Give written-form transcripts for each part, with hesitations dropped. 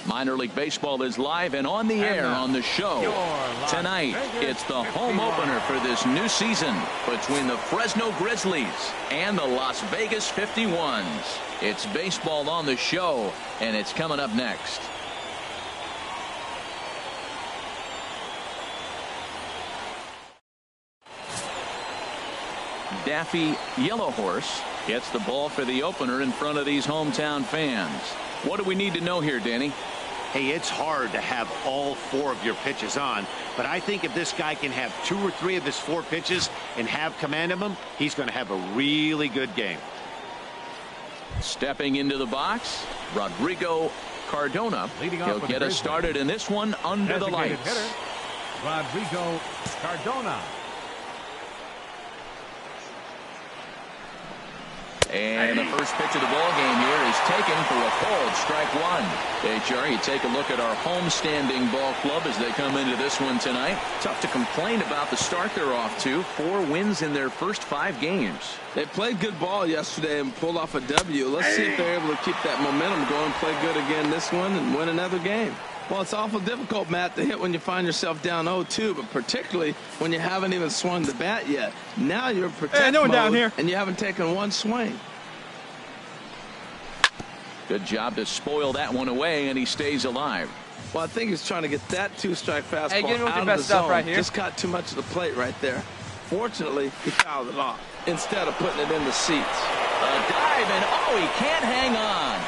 Minor League Baseball is live and on the air on the show. Tonight, it's the home opener for this new season between the Fresno Grizzlies and the Las Vegas 51s. It's baseball on the show, and it's coming up next. Daffy Yellow Horse gets the ball for the opener in front of these hometown fans. What do we need to know here, Danny? Hey, it's hard to have all 4 of your pitches on, but I think if this guy can have 2 or 3 of his 4 pitches and have command of them, he's going to have a really good game. Stepping into the box, Rodrigo Cardona. He'll get us started in this one under the lights. Hitter, Rodrigo Cardona. And the first pitch of the ball game here is taken for a called strike 1. Hey, Jerry, you take a look at our homestanding ball club as they come into this one tonight. Tough to complain about the start they're off to. 4 wins in their first 5 games. They played good ball yesterday and pulled off a W. Let's see if they're able to keep that momentum going, play good again this one, and win another game. Well, it's awful difficult, Matt, to hit when you find yourself down 0-2, but particularly when you haven't even swung the bat yet. Now you're in protect mode, down here, and you haven't taken one swing. Good job to spoil that one away, and he stays alive. Well, I think he's trying to get that 2-strike fastball get him with out your of best the stuff zone. right here. Just got too much of the plate right there. Fortunately, he fouled it off instead of putting it in the seats. A dive, and he can't hang on.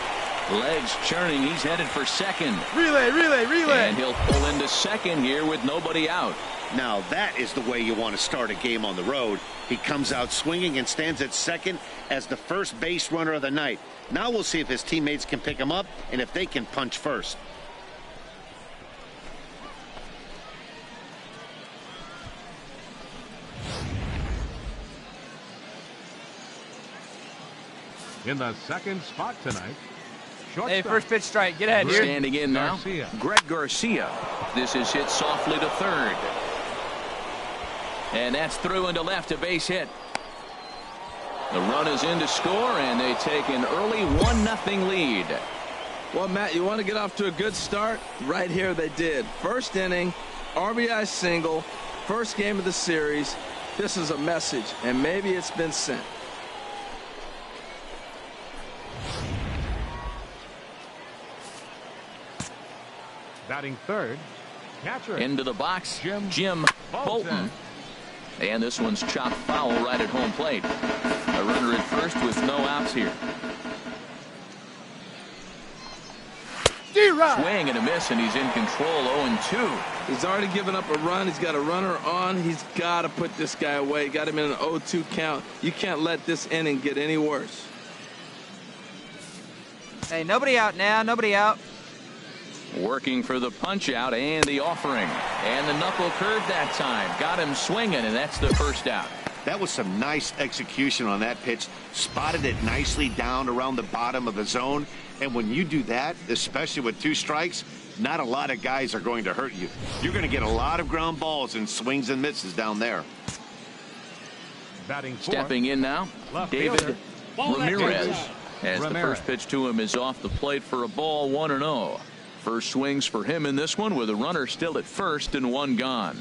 Legs churning. He's headed for second. Relay. And he'll pull into second here with nobody out. Now, that is the way you want to start a game on the road. He comes out swinging and stands at second as the first base runner of the night. Now we'll see if his teammates can pick him up and if they can punch first. In the second spot tonight. Hey, first pitch strike. Get ahead here. Standing in now, Greg Garcia. This is hit softly to third. And that's through into left, a base hit. The run is in to score, and they take an early 1-0 lead. Well, Matt, you want to get off to a good start? Right here they did. First inning, RBI single, first game of the series. This is a message, and maybe it's been sent. Batting third, catcher. Into the box, Jim Bolton. And this one's chopped foul right at home plate. A runner at first with no outs here. Swing and a miss, and he's in control. 0-2. He's already given up a run. He's got a runner on. He's got to put this guy away. Got him in an 0-2 count. You can't let this inning get any worse. Hey, nobody out now. Nobody out. Working for the punch out and the offering. And the knuckle curve that time. Got him swinging, and that's the first out. That was some nice execution on that pitch. Spotted it nicely down around the bottom of the zone. And when you do that, especially with 2 strikes, not a lot of guys are going to hurt you. You're going to get a lot of ground balls and swings and misses down there. Batting fourth, stepping in now, David Ramirez. As the first pitch to him is off the plate for a ball, 1-0. First swings for him in this one with a runner still at first and 1 gone.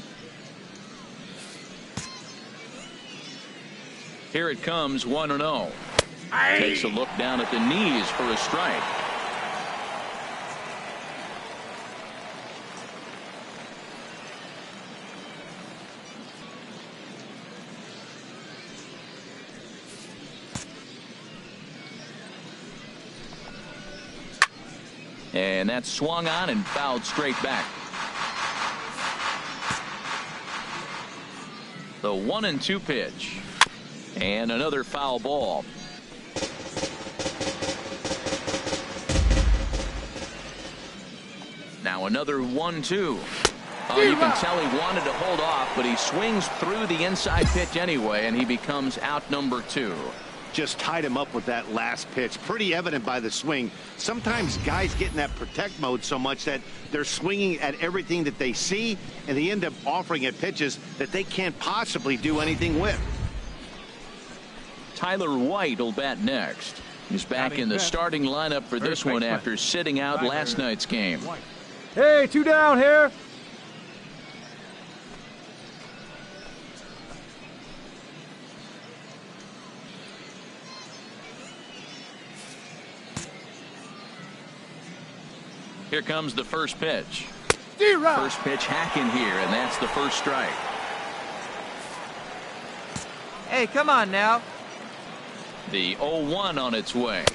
Here it comes, 1-0. Takes a look down at the knees for a strike. And that's swung on and fouled straight back. The 1-2 pitch. And another foul ball. Now another 1-2. You can tell he wanted to hold off, but he swings through the inside pitch anyway, and he becomes out number 2. Just tied him up with that last pitch. Pretty evident by the swing. Sometimes guys get in that protect mode so much that they're swinging at everything that they see, and they end up offering at pitches that they can't possibly do anything with. Tyler White will bat next. He's back in the starting lineup for this one after sitting out last night's game. Hey, 2 down here. Here comes the first pitch. First pitch hacking here, and that's the first strike. Hey, come on now. The 0-1 on its way.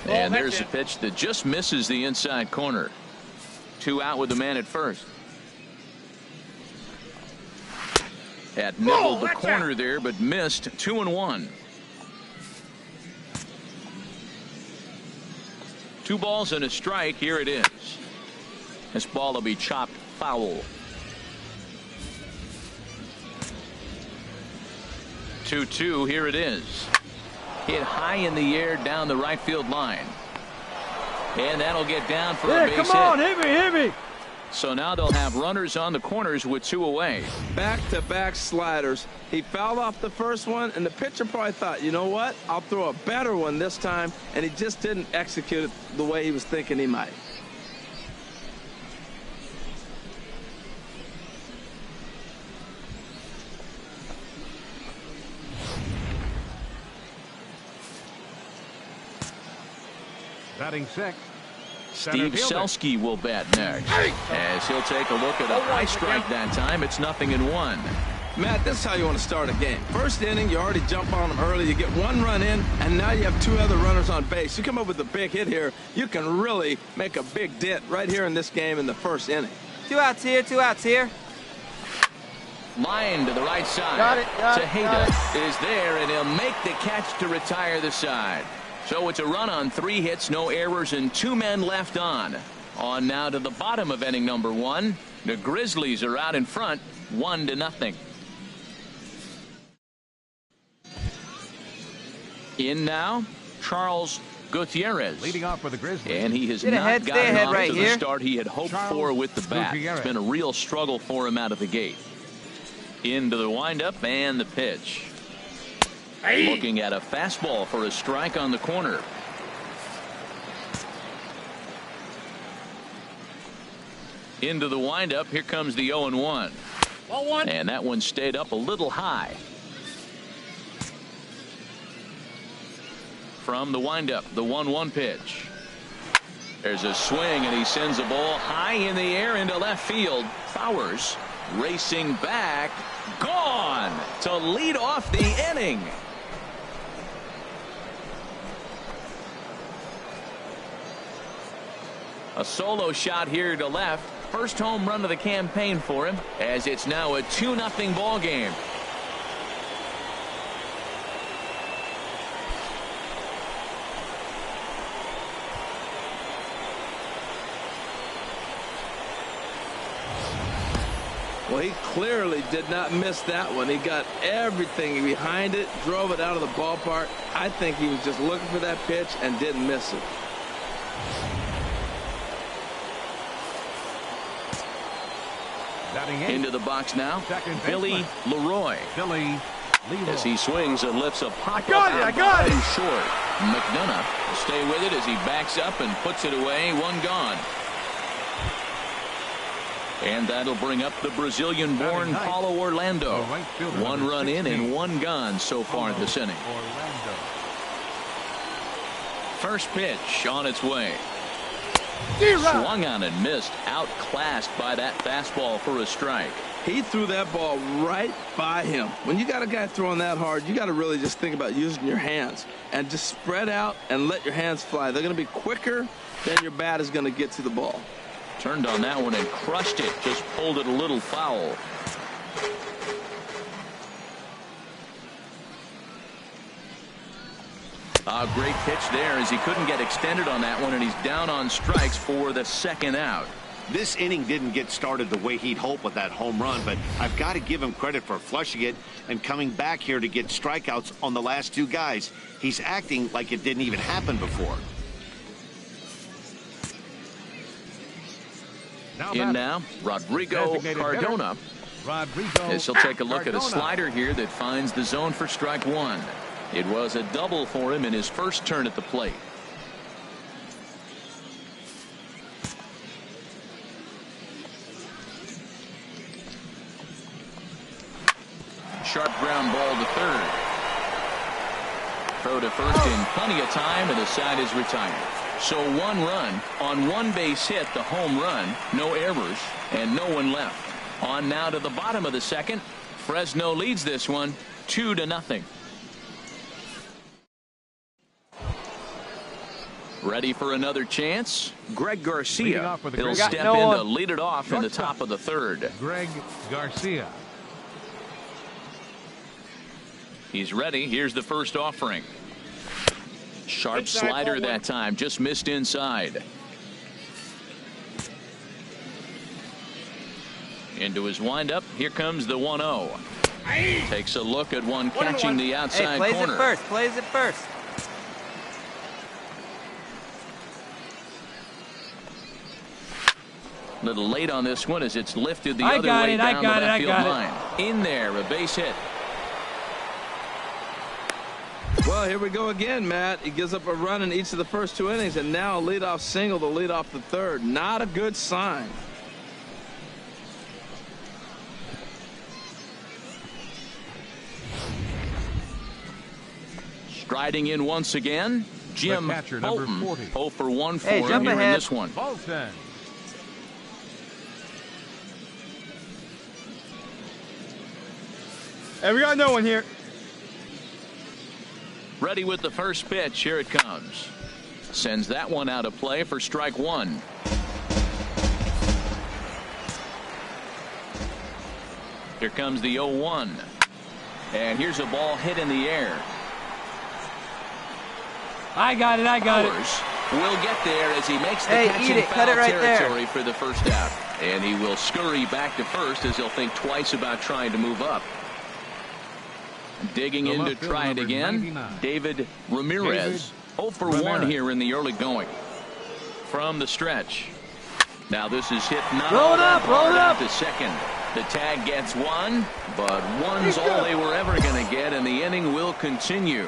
And there's a pitch that just misses the inside corner. 2 out with the man at first. Had nibbled the corner there, but missed. 2-1. 2 balls and a strike. Here it is. This ball will be chopped foul. 2-2. Here it is. Hit high in the air down the right field line. And that'll get down for a base hit. Come on, hit me. So now they'll have runners on the corners with 2 away. Back-to-back sliders. He fouled off the first one, and the pitcher probably thought, you know what, I'll throw a better one this time, and he just didn't execute it the way he was thinking he might. Batting 6. Steve Selski will bat next, as he'll take a look at a high strike that time. It's 0-1. Matt, this is how you want to start a game. First inning, you already jump on them early. You get 1 run in, and now you have 2 other runners on base. You come up with a big hit here, you can really make a big dent right here in this game in the first inning. 2 outs here, 2 outs here. Line to the right side. Got it. Tejeda is there, and he'll make the catch to retire the side. So it's a run on 3 hits, no errors, and 2 men left on. On now to the bottom of inning number 1. The Grizzlies are out in front, 1-0. In now, Charles Gutierrez. Leading off for the Grizzlies. And he has Get not ahead, stay gotten ahead off right to here. the start he had hoped for with the bat. Gutierrez. It's been a real struggle for him out of the gate. Into the windup and the pitch. Looking at a fastball for a strike on the corner. Into the windup. Here comes the 0-1. And that one stayed up a little high. From the windup, the 1-1 pitch. There's a swing, and he sends a ball high in the air into left field. Bowers racing back. Gone to lead off the inning. A solo shot here to left. First home run of the campaign for him, as it's now a 2-0 ball game. Well, he clearly did not miss that one. He got everything behind it, drove it out of the ballpark. I think he was just looking for that pitch and didn't miss it. Into the box now, Billy Leroy. As he swings and lifts a pop-up I got it. short. McDonough will stay with it as he backs up and puts it away. 1 gone. And that'll bring up the Brazilian-born Paulo Orlando. 1 run in and 1 gone so far this inning. First pitch on its way. Swung on and missed. Outclassed by that fastball for a strike. He threw that ball right by him. When you got a guy throwing that hard, you got to really just think about using your hands and just spread out and let your hands fly. They're going to be quicker than your bat is going to get to the ball. Turned on that one and crushed it. Just pulled it a little foul. A great pitch there as he couldn't get extended on that one, and he's down on strikes for the 2nd out. This inning didn't get started the way he'd hoped with that home run, but I've got to give him credit for flushing it and coming back here to get strikeouts on the last 2 guys. He's acting like it didn't even happen before. In now, Rodrigo Cardona. As he'll take a look at a slider here that finds the zone for strike 1. It was a double for him in his first turn at the plate. Sharp ground ball to third. Throw to first in plenty of time, and the side is retired. So 1 run on 1 base hit, the home run, no errors, and no one left. On now to the bottom of the second. Fresno leads this one 2-0. Ready for another chance? Greg Garcia. He'll step in to lead it off in the top of the third. Greg Garcia. He's ready. Here's the first offering. Sharp slider that time. Just missed inside. Into his windup. Here comes the 1-0. Takes a look at one catching the outside plays corner. It first. Plays it first. Little late on this one as it's lifted the other way down the left field line. In there, a base hit. Well, here we go again, Matt. He gives up a run in each of the first 2 innings, and now a leadoff single to lead off the third. Not a good sign. Striding in once again, Jim Bolton. 0 for 1 for him here in this one. Bolton. Hey, we got no one here. Ready with the first pitch. Here it comes. Sends that one out of play for strike 1. Here comes the 0-1. And here's a ball hit in the air. I got it. Will get there as he makes the catch and foul territory for the first out. And he will scurry back to first as he'll think twice about trying to move up. Digging in to try it again, David Ramirez. 0 for 1 here in the early going. From the stretch. Now this is hit not roll it up to second. The tag gets 1, but 1's all they were ever going to get, and the inning will continue.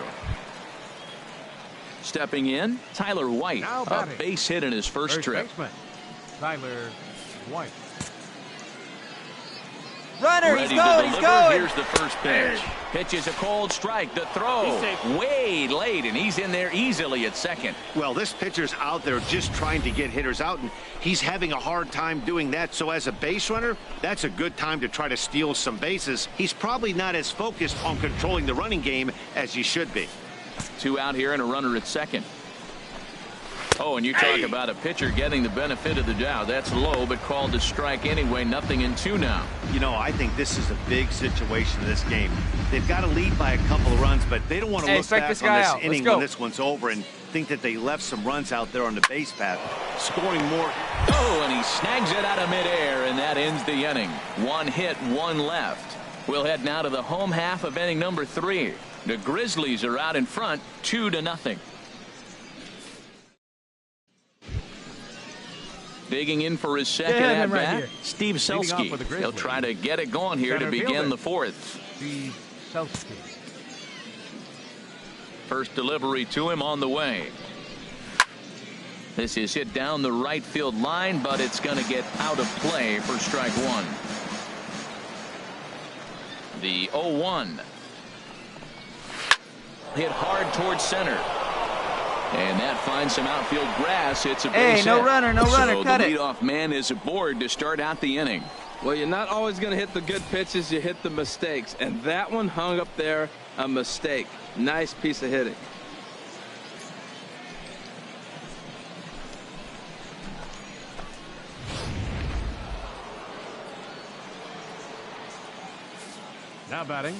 Stepping in, Tyler White, a base hit in his first trip. Tyler White. Runner, he's going. Here's the first pitch. Pitches a cold strike. The throw way late, and he's in there easily at second. Well, this pitcher's out there just trying to get hitters out, and he's having a hard time doing that. So as a base runner, that's a good time to try to steal some bases. He's probably not as focused on controlling the running game as he should be. 2 out here and a runner at second. Oh, and you talk about a pitcher getting the benefit of the doubt. That's low, but called to strike anyway. 0-2 now. You know, I think this is a big situation in this game. They've got to lead by a couple of runs, but they don't want to look back on this inning when this one's over and think that they left some runs out there on the base path. Scoring more. Oh, and he snags it out of midair, and that ends the inning. 1 hit, 1 left. We'll head now to the home half of inning number 3. The Grizzlies are out in front, 2-0. Digging in for his second at bat, Steve Selski. He'll try to get it going here to begin the 4th. Steve Selski. First delivery to him on the way. This is hit down the right field line, but it's going to get out of play for strike 1. The 0-1. Hit hard towards center. And that finds some outfield grass. It's a base hit. No runner, so cut the it. leadoff man is aboard to start out the inning. Well, you're not always going to hit the good pitches. You hit the mistakes. And that one hung up there, a mistake. Nice piece of hitting. Now batting,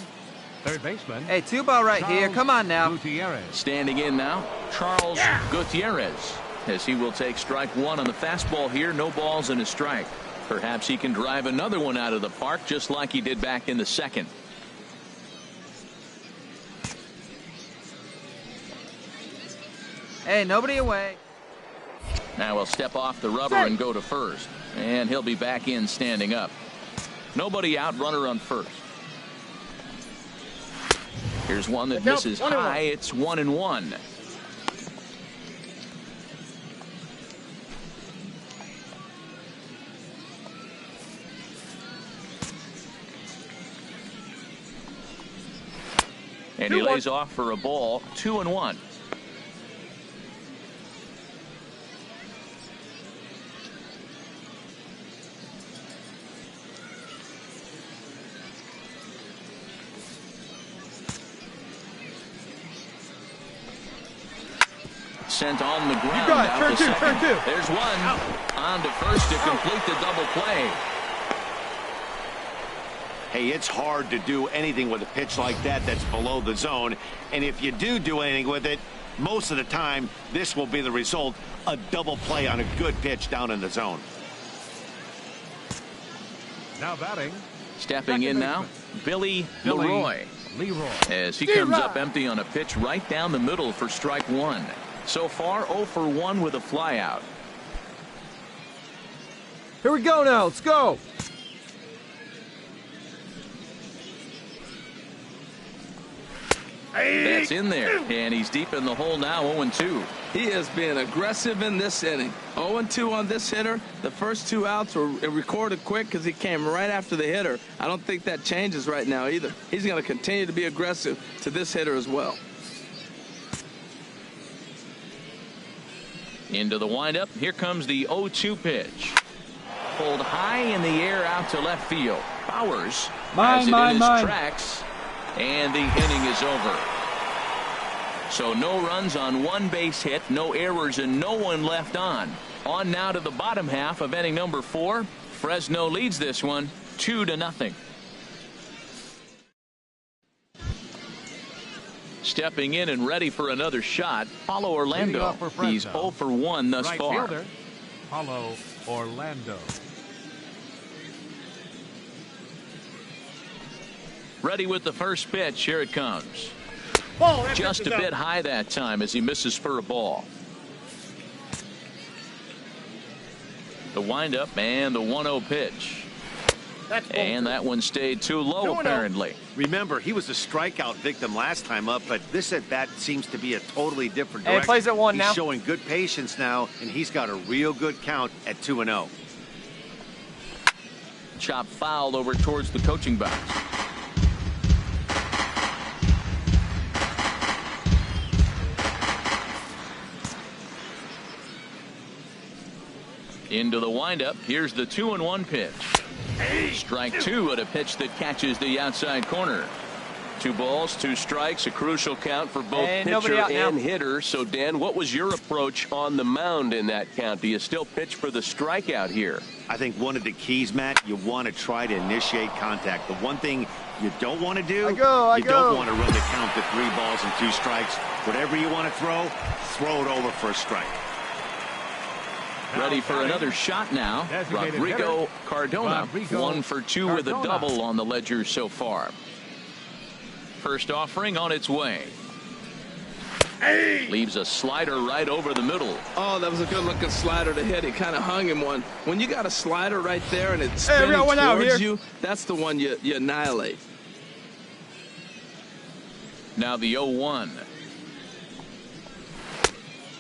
third baseman. Hey, 2-ball right here. Come on now. Gutierrez. Standing in now, Charles Gutierrez, as he will take strike 1 on the fastball here. No balls and a strike. Perhaps he can drive another one out of the park just like he did back in the second. Hey, nobody away. Now he'll step off the rubber and go to first. And he'll be back in standing up. Nobody out, runner on first. Here's one that misses high. It's 1-1. And he lays off for a ball. 2-1. Sent on the ground. You got it. Turn two. There's one. On to first to complete the double play. Hey, it's hard to do anything with a pitch like that that's below the zone. And if you do anything with it, most of the time, this will be the result. A double play on a good pitch down in the zone. Now batting. Stepping in now, Billy Leroy. As he comes up empty on a pitch right down the middle for strike one. So far, 0 for 1 with a flyout. Here we go now. Let's go. That's in there, and he's deep in the hole now, 0-2. He is being aggressive in this inning. 0-2 on this hitter. The first 2 outs were recorded quick because he came right after the hitter. I don't think that changes right now either. He's going to continue to be aggressive to this hitter as well. Into the windup. Here comes the 0-2 pitch. Pulled high in the air out to left field. Bowers has it in his tracks, and the inning is over. So no runs on 1 base hit, no errors, and no one left on. On now to the bottom half of inning number 4. Fresno leads this one 2-0. Stepping in and ready for another shot, Paulo Orlando. He's 0 for 1 thus far. Fielder, Paulo Orlando. Ready with the first pitch. Here it comes. Just a bit high that time as he misses for a ball. The windup and the 1-0 pitch. And that one stayed too low, apparently. Remember, he was a strikeout victim last time up, but this at-bat seems to be a totally different Hey, direction. he plays at 1 now. He's showing good patience now, and he's got a real good count at 2-0. Chop foul over towards the coaching box. Into the windup. Here's the 2-1 pitch. Strike 2 at a pitch that catches the outside corner. 2 balls, 2 strikes, a crucial count for both pitcher and hitter. So, Dan, what was your approach on the mound in that count? Do you still pitch for the strikeout here? I think one of the keys, Matt, you want to try to initiate contact. The one thing you don't want to do, you don't want to run the count to 3 balls and 2 strikes. Whatever you want to throw it over for a strike. Ready for another shot now. Rodrigo Cardona, 1 for 2 with a double on the ledger so far. First offering on its way. Leaves a slider right over the middle. Oh, that was a good-looking slider to hit. He kind of hung him one. When you got a slider right there and it's spinning towards you, that's the one you annihilate. Now the 0-1.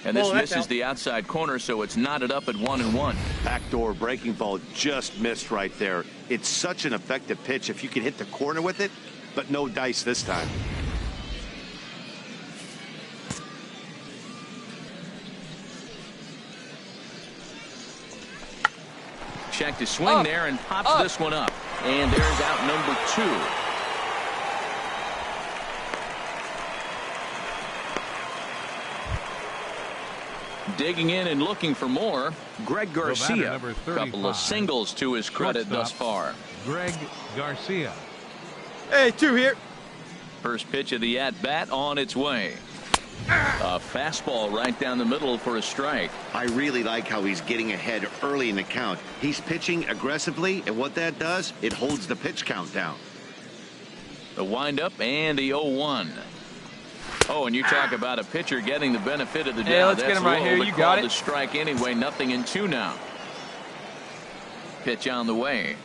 And this misses the outside corner, so it's knotted up at 1-1. Backdoor breaking ball just missed right there. It's such an effective pitch if you can hit the corner with it, but no dice this time. Check to swing there and pops this one up. And there's out number 2. Digging in and looking for more, Greg Garcia. A couple of singles to his credit thus far. Greg Garcia. Hey, 2 here. First pitch of the at-bat on its way. A fastball right down the middle for a strike. I really like how he's getting ahead early in the count. He's pitching aggressively, and what that does, it holds the pitch count down. The windup and the 0-1. Oh, and you talk about a pitcher getting the benefit of the doubt. Yeah, let's That's get him right here. You got it. The strike anyway. 0-2 now. Pitch on the way.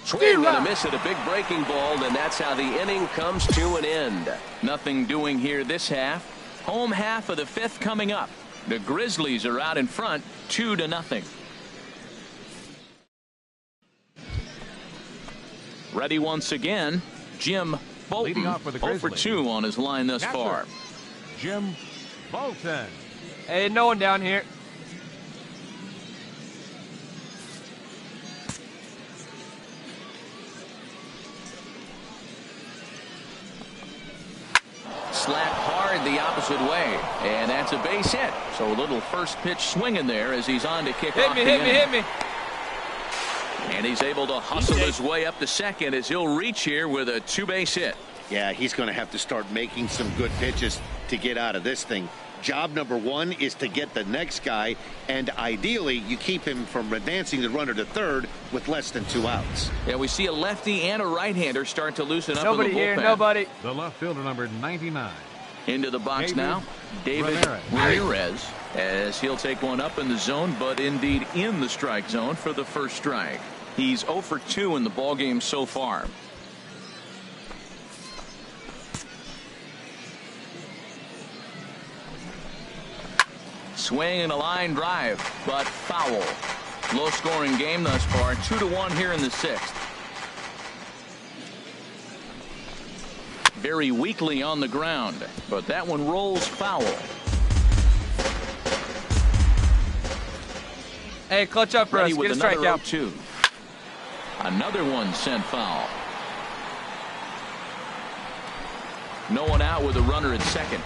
Swing and a miss at a big breaking ball, and that's how the inning comes to an end. Nothing doing here this half. Home half of the fifth coming up. The Grizzlies are out in front 2-0. Ready once again, Jim Bolton. Leading off for the 0 for Grizzlies. 2 on his line thus Catcher, far. Jim Bolton. Hey, no one down here. Slap hard the opposite way, and that's a base hit. So a little first pitch swinging there as he's on to kick off the inning. Hit me. And he's able to hustle his way up to second as he'll reach here with a 2-base hit. Yeah, he's going to have to start making some good pitches to get out of this thing. Job number one is to get the next guy, and ideally you keep him from advancing the runner to third with less than 2 outs. Yeah, we see a lefty and a right-hander start to loosen up Nobody in the bullpen. here, nobody. The left fielder, number 99. Into the box David now, David Ramirez, as he'll take one up in the zone, but indeed in the strike zone for the first strike. He's 0 for 2 in the ballgame so far. Swing and a line drive, but foul. Low-scoring game thus far, 2-1 here in the sixth. Very weakly on the ground, but that one rolls foul. Hey, clutch up for us. Ready with Get a another strikeout. 0-2. Another one sent foul. No one out with a runner at second.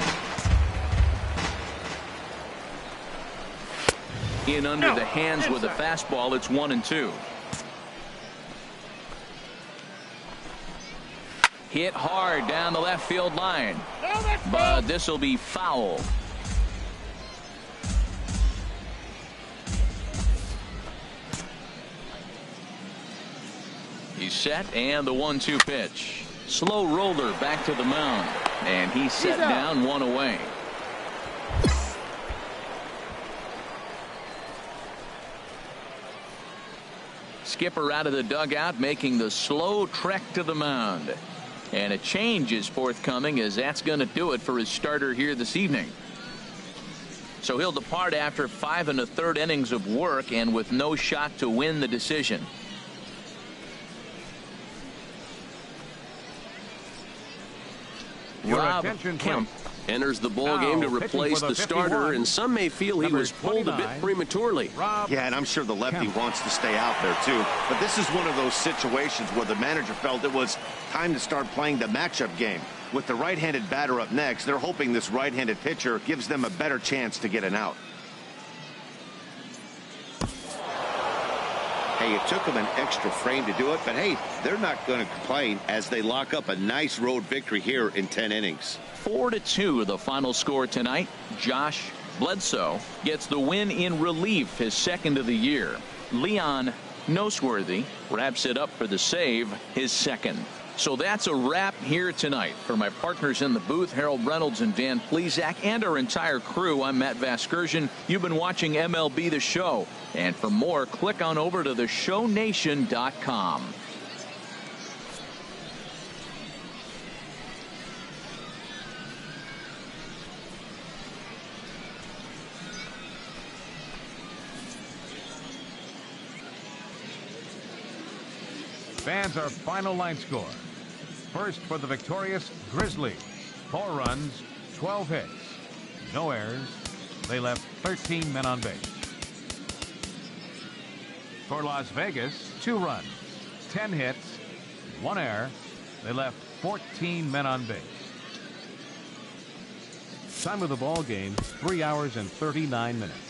In under the hands with a fastball. It's 1-2. Hit hard down the left field line, but this will be foul. He's set, and the 1-2 pitch. Slow roller back to the mound, and he's set down, 1 away. Skipper out of the dugout, making the slow trek to the mound. And a change is forthcoming, as that's going to do it for his starter here this evening. So he'll depart after 5 1/3 innings of work and with no shot to win the decision. Rob Kemp enters the ball game to replace the starter, and some may feel he was pulled a bit prematurely. Yeah, and I'm sure the lefty wants to stay out there too. But this is one of those situations where the manager felt it was time to start playing the matchup game. With the right-handed batter up next, they're hoping this right-handed pitcher gives them a better chance to get an out. Hey, it took them an extra frame to do it, but hey, they're not going to complain as they lock up a nice road victory here in 10 innings. 4-2 the final score tonight. Josh Bledsoe gets the win in relief, his second of the year. Leon Noseworthy wraps it up for the save, his second. So that's a wrap here tonight. For my partners in the booth, Harold Reynolds and Dan Plesac, and our entire crew, I'm Matt Vasgersian. You've been watching MLB The Show. And for more, click on over to theshownation.com. Fans, our final line score. First for the victorious Grizzlies. 4 runs, 12 hits, no errors. They left 13 men on base. For Las Vegas, 2 runs, 10 hits, 1 error. They left 14 men on base. Time of the ball game, 3 hours and 39 minutes.